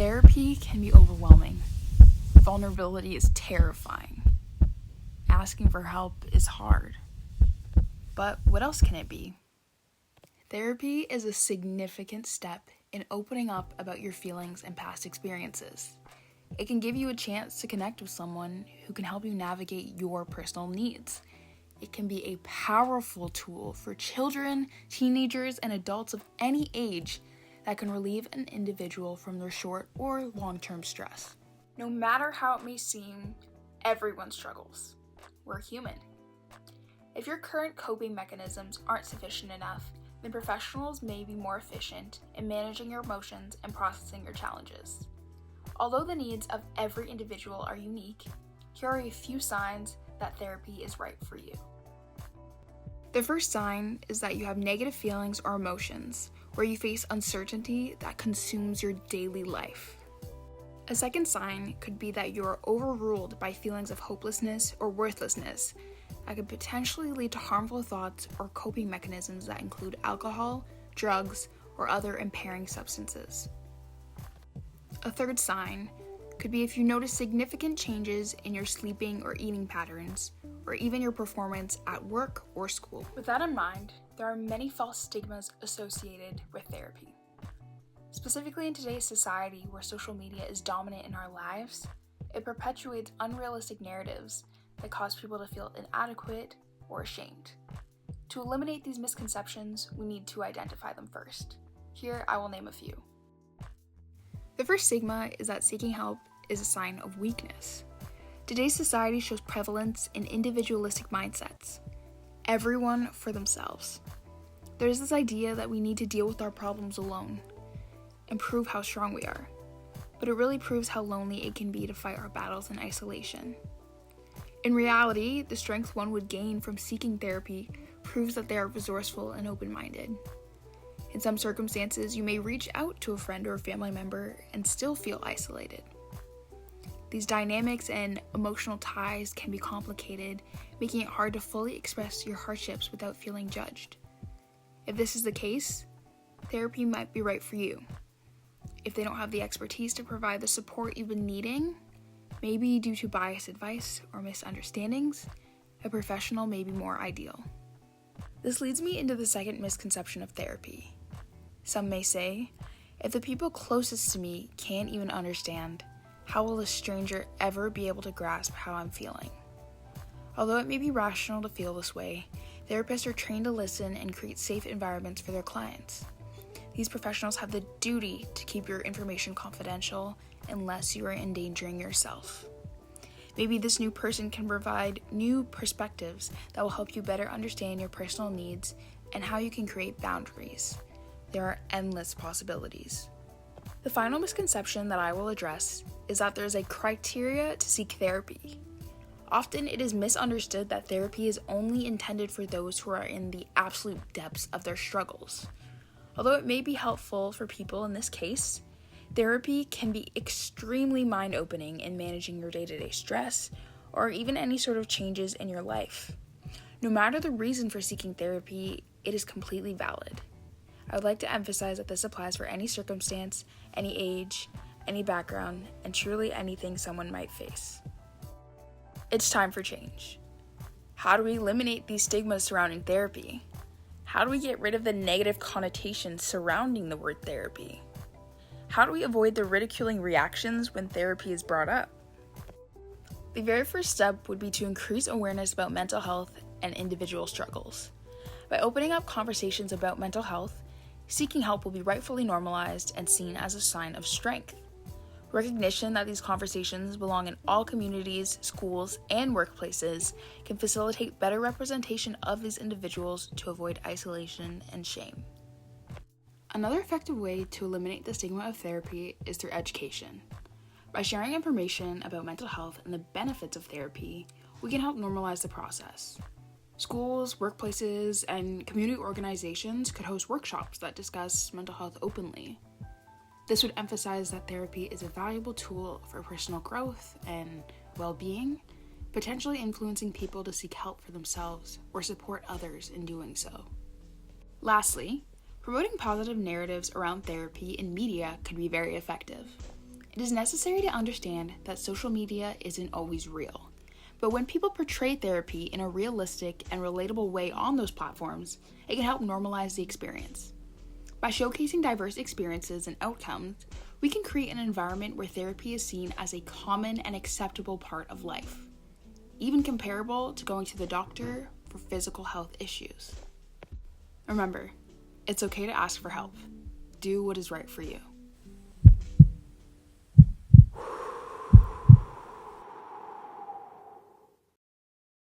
Therapy can be overwhelming. Vulnerability is terrifying. Asking for help is hard. But what else can it be? Therapy is a significant step in opening up about your feelings and past experiences. It can give you a chance to connect with someone who can help you navigate your personal needs. It can be a powerful tool for children, teenagers, and adults of any age that can relieve an individual from their short or long-term stress. No matter how it may seem, everyone struggles. We're human. If your current coping mechanisms aren't sufficient enough, then professionals may be more efficient in managing your emotions and processing your challenges. Although the needs of every individual are unique, here are a few signs that therapy is right for you. The first sign is that you have negative feelings or emotions, where you face uncertainty that consumes your daily life. A second sign could be that you are overruled by feelings of hopelessness or worthlessness that could potentially lead to harmful thoughts or coping mechanisms that include alcohol, drugs, or other impairing substances. A third sign could be if you notice significant changes in your sleeping or eating patterns, or even your performance at work or school. With that in mind, there are many false stigmas associated with therapy. Specifically in today's society where social media is dominant in our lives, it perpetuates unrealistic narratives that cause people to feel inadequate or ashamed. To eliminate these misconceptions, we need to identify them first. Here, I will name a few. The first stigma is that seeking help is a sign of weakness. Today's society shows prevalence in individualistic mindsets. Everyone for themselves. There's this idea that we need to deal with our problems alone and prove how strong we are. But it really proves how lonely it can be to fight our battles in isolation. In reality, the strength one would gain from seeking therapy proves that they are resourceful and open-minded. In some circumstances, you may reach out to a friend or a family member and still feel isolated. These dynamics and emotional ties can be complicated, making it hard to fully express your hardships without feeling judged. If this is the case, therapy might be right for you. If they don't have the expertise to provide the support you've been needing, maybe due to biased advice or misunderstandings, a professional may be more ideal. This leads me into the second misconception of therapy. Some may say, if the people closest to me can't even understand, how will a stranger ever be able to grasp how I'm feeling? Although it may be rational to feel this way, therapists are trained to listen and create safe environments for their clients. These professionals have the duty to keep your information confidential unless you are endangering yourself. Maybe this new person can provide new perspectives that will help you better understand your personal needs and how you can create boundaries. There are endless possibilities. The final misconception that I will address is that there is a criteria to seek therapy. Often it is misunderstood that therapy is only intended for those who are in the absolute depths of their struggles. Although it may be helpful for people in this case, therapy can be extremely mind-opening in managing your day-to-day stress or even any sort of changes in your life. No matter the reason for seeking therapy, it is completely valid. I would like to emphasize that this applies for any circumstance, any age, any background, and truly anything someone might face. It's time for change. How do we eliminate these stigmas surrounding therapy? How do we get rid of the negative connotations surrounding the word therapy? How do we avoid the ridiculing reactions when therapy is brought up? The very first step would be to increase awareness about mental health and individual struggles. By opening up conversations about mental health, seeking help will be rightfully normalized and seen as a sign of strength. Recognition that these conversations belong in all communities, schools, and workplaces can facilitate better representation of these individuals to avoid isolation and shame. Another effective way to eliminate the stigma of therapy is through education. By sharing information about mental health and the benefits of therapy, we can help normalize the process. Schools, workplaces, and community organizations could host workshops that discuss mental health openly. This would emphasize that therapy is a valuable tool for personal growth and well-being, potentially influencing people to seek help for themselves or support others in doing so. Lastly, promoting positive narratives around therapy in media could be very effective. It is necessary to understand that social media isn't always real. But when people portray therapy in a realistic and relatable way on those platforms, it can help normalize the experience. By showcasing diverse experiences and outcomes, we can create an environment where therapy is seen as a common and acceptable part of life, even comparable to going to the doctor for physical health issues. Remember, it's okay to ask for help. Do what is right for you.